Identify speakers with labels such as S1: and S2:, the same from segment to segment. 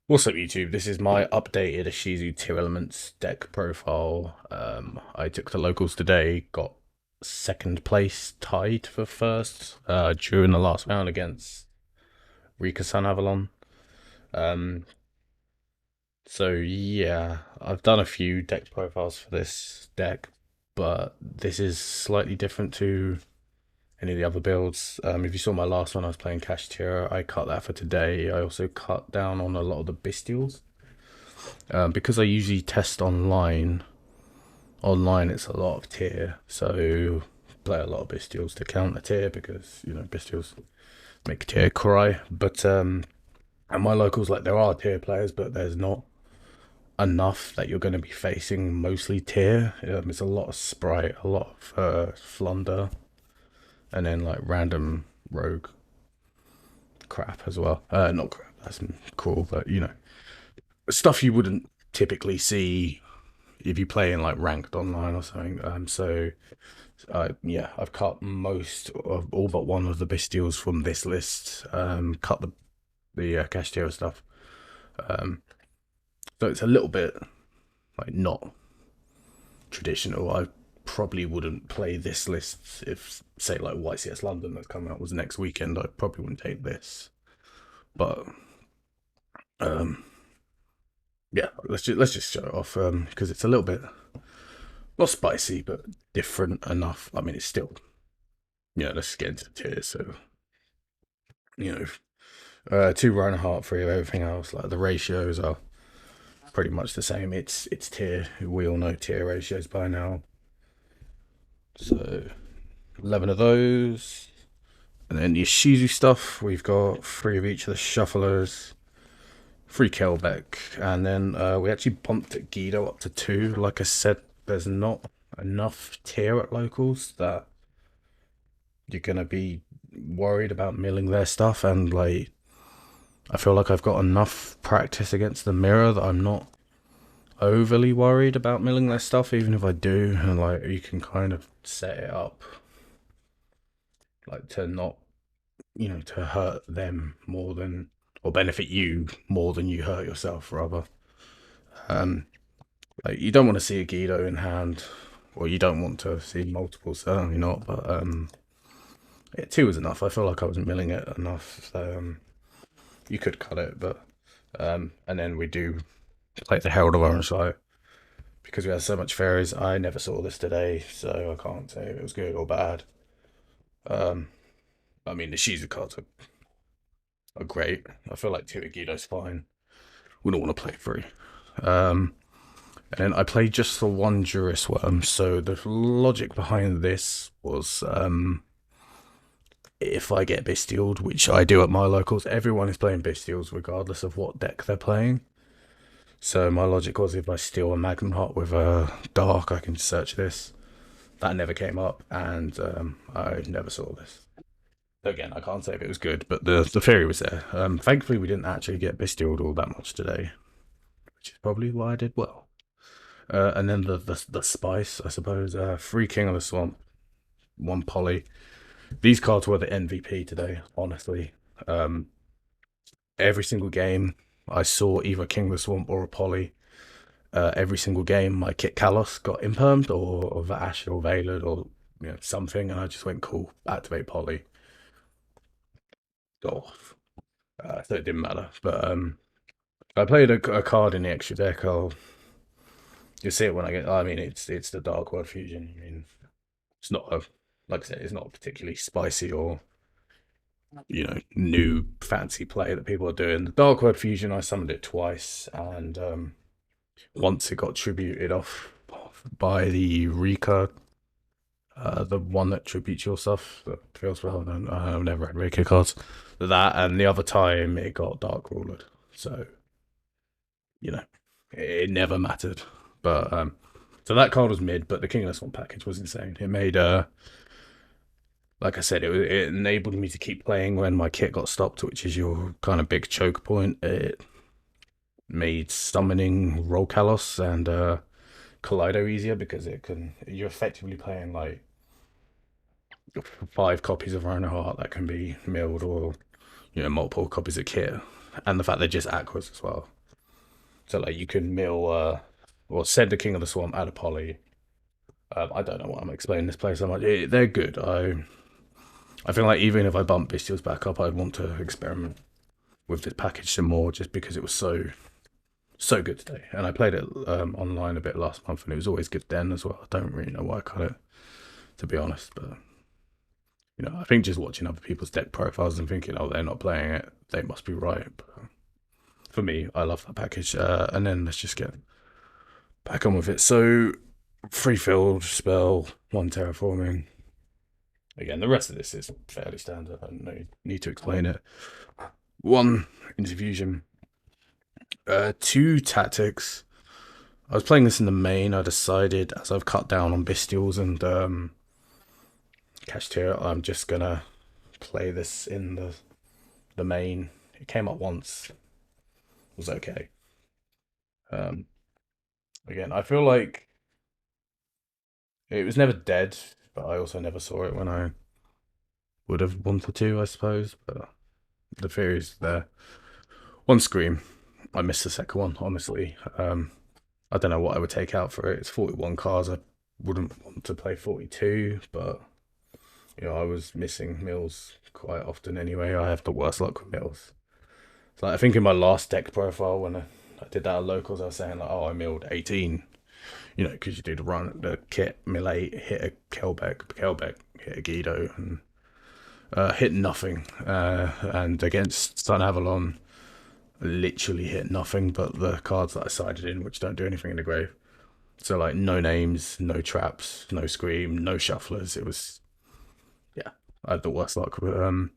S1: What's up, YouTube? This is my updated Ishizu Tearlaments deck profile. I took the locals today, got second place, tied for first during the last round against Rika Sun Avalon. Um, so yeah, I've done a few deck profiles for this deck, but this is slightly different to any of the other builds. If you saw my last one, I was playing Cash Tier. I cut that for today. I also cut down on a lot of the Bystials. Because I usually test online. Online, it's a lot of tier, so play a lot of Bystials to counter tier because Bystials make tier cry. But at my locals, like there are tier players, but there's not enough that you're going to be facing mostly tier. It's a lot of sprite, a lot of flunder, and then like random rogue crap as well. Not crap, that's cool, but stuff you wouldn't typically see if you play in like ranked online or something. Yeah, I've cut most of all but one of the Bystials from this list. Cut the Castillo stuff. Um, so it's a little bit like not traditional. I probably wouldn't play this list if, say, like YCS London that's coming out was next weekend. I probably wouldn't take this, but um, yeah, let's just show it off because it's a little bit not spicy but different enough. I mean, it's still let's get into the tiers. So you know, two Reinhardt, three of everything else. Like the ratios are pretty much the same. It's tier. We all know tier ratios by now. So 11 of those. And then the Ishizu stuff, we've got three of each of the shufflers, three Kelbeck, and then we actually bumped Guido up to two. Like I said, there's not enough tier at locals that you're gonna be worried about milling their stuff, and like I feel like I've got enough practice against the mirror that I'm not overly worried about milling their stuff, even if I do, and like you can kind of set it up like to not, to hurt them more than or benefit you more than you hurt yourself, rather. Um, like you don't want to see a Guido in hand, or you don't want to see multiple, certainly not. But yeah, two was enough. I feel like I wasn't milling it enough, so you could cut it, but and then we do play the Herald of Orange because we had so much fairies. I never saw this today, so I can't say if it was good or bad. Um, I mean, the Shizu cards are great. I feel like Tiragido's fine. We don't want to play three. Um, and then I played just the one Juris Worm. So the logic behind this was if I get Bystialed, which I do at my locals, everyone is playing Bystials regardless of what deck they're playing. So my logic was if I steal a Magnum Heart with a Dark, I can search this. That never came up, and I never saw this. Again, I can't say if it was good, but the theory was there. Thankfully, we didn't actually get Bystialed all that much today, which is probably why I did well. And then the spice, I suppose. Free King of the Swamp, one poly. These cards were the MVP today, honestly. Um, every single game, I saw either King of the Swamp or a poly. Every single game, my Kit Kalos got impermed or Vash or Valed or something, and I just went cool, activate poly, go off. So it didn't matter. But I played a card in the extra deck. You'll see it when I get. I mean, it's the Dark World Fusion. I mean, it's not a like I said, it's not a particularly spicy or new fancy play that people are doing. The Dark World Fusion, I summoned it twice, and once it got tributed off by the Rika, the one that tributes your stuff that feels relevant. I've never had Rika cards. That and the other time it got Dark Rulered. So it never mattered. But so that card was mid, but the King of the Swamp package was insane. It made like I said, it enabled me to keep playing when my kit got stopped, which is your kind of big choke point. It made summoning Roll Kalos and Kaleido easier because you're effectively playing like five copies of Rhino Heart that can be milled or multiple copies of kit and the fact they're just aquas as well. So like you can mill or send the King of the Swamp out of poly. I don't know what I'm explaining this place so much. They're good. I feel like even if I bump Bystials back up, I'd want to experiment with this package some more, just because it was so good today. And I played it online a bit last month, and it was always good then as well. I don't really know why I cut it, to be honest, but I think just watching other people's deck profiles and thinking, oh, they're not playing it, they must be right. But for me, I love that package. And then let's just get back on with it. So, free field spell, one terraforming. Again, the rest of this is fairly standard. I don't need to explain it. One infusion, two tactics. I was playing this in the main. I decided, as I've cut down on Bystials and Cash Tier, I'm just gonna play this in the main. It came up once. It was okay. Again, I feel like it was never dead, but I also never saw it when I would have wanted to, I suppose. But the theory is there. One scream. I missed the second one, honestly. I don't know what I would take out for it. It's 41 cards. I wouldn't want to play 42, but I was missing mills quite often anyway. I have the worst luck with mills. So I think in my last deck profile, when I did that at locals, I was saying like, oh, I milled 18. Because you do the kit, mill 8, hit a Kelbeck, hit a Guido, and hit nothing. And against Sun Avalon, literally hit nothing but the cards that I sided in, which don't do anything in the grave. So like no names, no traps, no scream, no shufflers. It was, yeah, I had the worst luck. But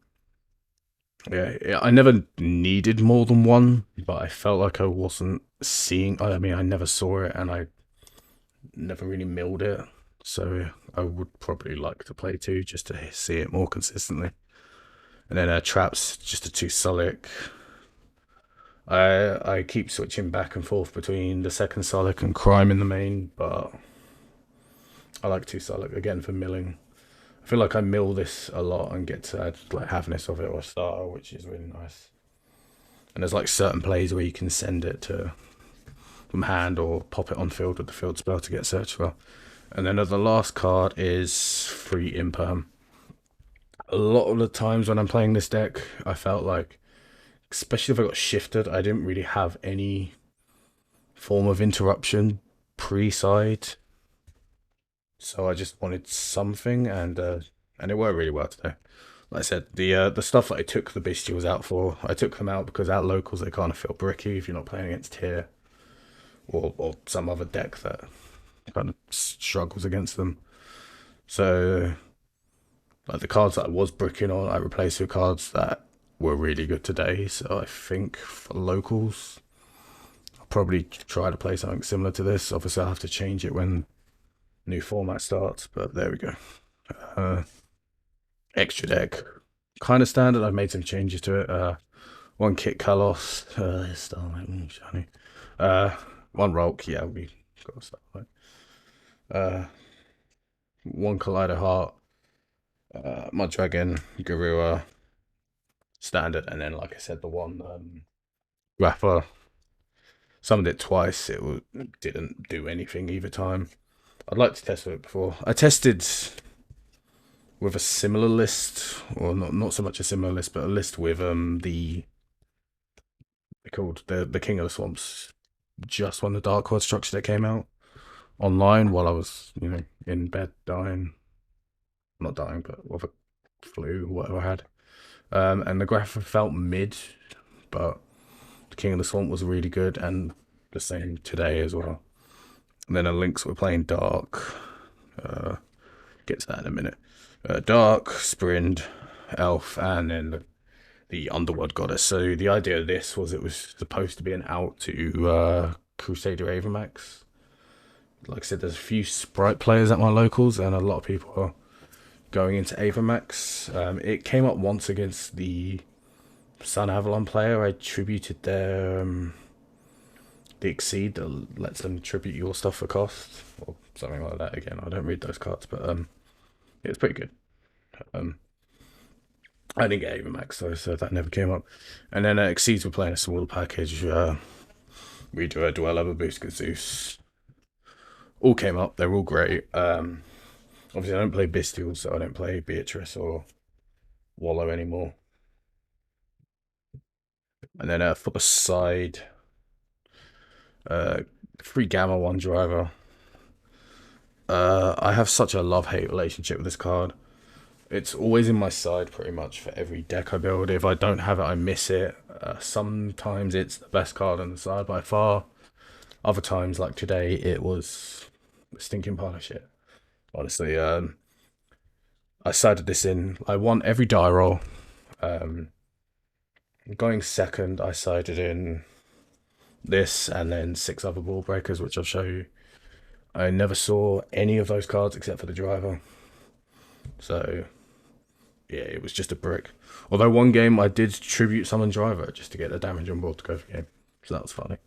S1: yeah, I never needed more than one, but I felt like I wasn't seeing. I mean, I never saw it, and I never really milled it. So I would probably like to play two just to see it more consistently. And then traps, just a two Sulic. I keep switching back and forth between the second Sulic and Crime in the main, but I like two Sulic again for milling. I feel like I mill this a lot and get to add like Havness of it or Starter, which is really nice. And there's like certain plays where you can send it to from hand or pop it on field with the field spell to get search for. And then the last card is free imperm. A lot of the times when I'm playing this deck, I felt like, especially if I got shifted, I didn't really have any form of interruption pre-side. So I just wanted something, and it worked really well today. Like I said, the stuff that I took the Bystials out for, I took them out because at locals they kind of feel bricky if you're not playing against tier or some other deck that kind of struggles against them. So like the cards that I was bricking on, I replaced with cards that were really good today. So I think for locals, I'll probably try to play something similar to this. Obviously I'll have to change it when new format starts, but there we go. Extra deck, kind of standard. I've made some changes to it. One Kit Kalos, Starlight, shiny. One Rolk, yeah, we got Starlight. One Kaleido Heart, Mud Dragon, Garua, standard, and then like I said, the one Rapper. Summoned it twice. It didn't do anything either time. I'd like to test with it before. I tested with a similar list, or not so much a similar list, but a list with they're called the King of the Swamps, just when the Dark World structure that came out online while I was in bed dying, not dying, but with a flu, whatever I had. And the graphic felt mid, but the King of the Swamp was really good, and the same today as well. And then a Lynx we're playing Dark. Get to that in a minute. Dark, Sprind, Elf, and then the Underworld Goddess. So the idea of this was it was supposed to be an out to Crusader Avermax. Like I said, there's a few Sprite players at my locals, and a lot of people are going into Avermax. It came up once against the Sun Avalon player. I tributed their the Exceed that lets them tribute your stuff for cost, or something like that. Again, I don't read those cards, but it's pretty good. I didn't get Max though, so that never came up. And then Exceeds were playing a smaller package. We do a Dweller, a Boost Zeus. All came up. They're all great. Obviously, I don't play Bystials, so I don't play Beatrice or Wallow anymore. And then for the side, free Gamma One driver. I have such a love-hate relationship with this card. It's always in my side pretty much for every deck I build. If I don't have it, I miss it. Sometimes it's the best card on the side by far. Other times, like today, it was a stinking pile of shit. Honestly, I sided this in. I won every die roll. Going second, I sided in this and then 6 other ball breakers, which I'll show you. I never saw any of those cards except for the driver. So, yeah, it was just a brick. Although one game I did tribute summon driver just to get the damage on board to go for game. So that was funny.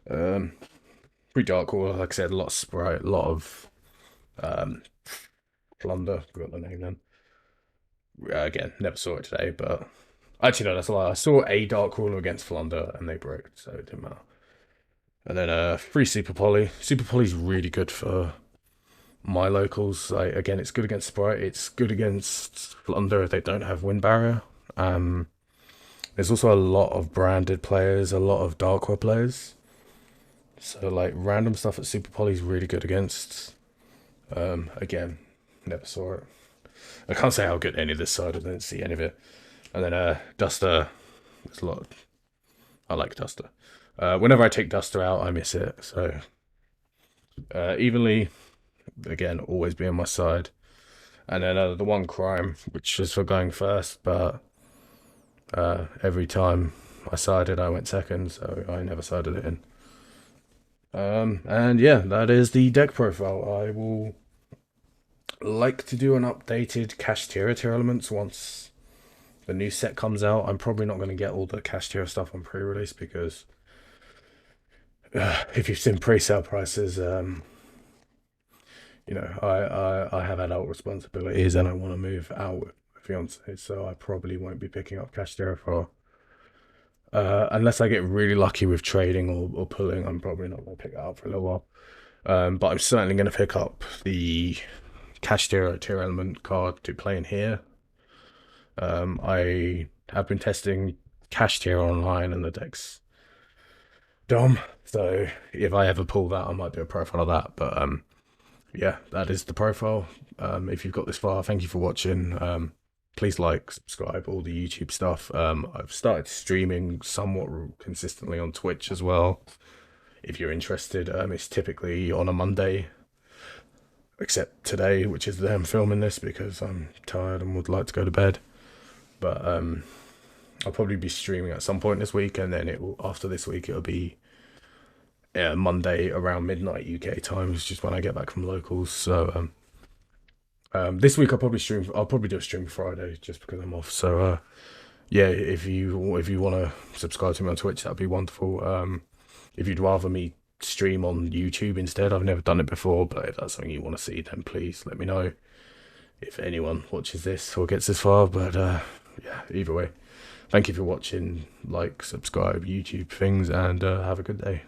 S1: Pretty dark core, like I said, a lot of sprite, a lot of Flunder, forgot the name then. Again, never saw it today, but actually no, that's a lie. I saw a Dark Crawler against Flunder and they broke, so it didn't matter. And then free Super Poly. Super Poly's really good for my locals. Like, again, it's good against Sprite. It's good against Flunder if they don't have Wind Barrier. There's also a lot of branded players, a lot of Darkcore players. So like random stuff at Super Poly's really good against. Again, never saw it. I can't say how good any of this side. I didn't see any of it. And then Duster. There's a lot. I like Duster. Whenever I take Duster out, I miss it. So evenly, again, always be on my side. And then the one crime, which is for going first, but every time I sided, I went second, so I never sided it in. And yeah, that is the deck profile. I will like to do an updated Tearlaments once the new set comes out. I'm probably not going to get all the Tier stuff on pre-release because if you've seen pre-sale prices, you know, I have adult responsibilities and I want to move out with fiance, so I probably won't be picking up Tier for unless I get really lucky with trading or pulling. I'm probably not going to pick it up for a little while. But I'm certainly going to pick up the Tier element card to play in here. I have been testing Tier online and the deck's dumb, so if I ever pull that, I might do a profile of that. But yeah, that is the profile. If you've got this far, thank you for watching. Please like, subscribe, all the YouTube stuff. I've started streaming somewhat consistently on Twitch as well. If you're interested, it's typically on a Monday, except today, which is the day I'm filming this because I'm tired and would like to go to bed. But I'll probably be streaming at some point this week, and then after this week it'll be Monday around midnight UK time, which is when I get back from locals. So this week I'll probably do a stream Friday just because I'm off. So yeah, if you want to subscribe to me on Twitch, that'd be wonderful. If you'd rather me stream on YouTube instead, I've never done it before, but if that's something you want to see, then please let me know. If anyone watches this or gets this far, but yeah, either way, thank you for watching. Like, subscribe, YouTube things, and have a good day.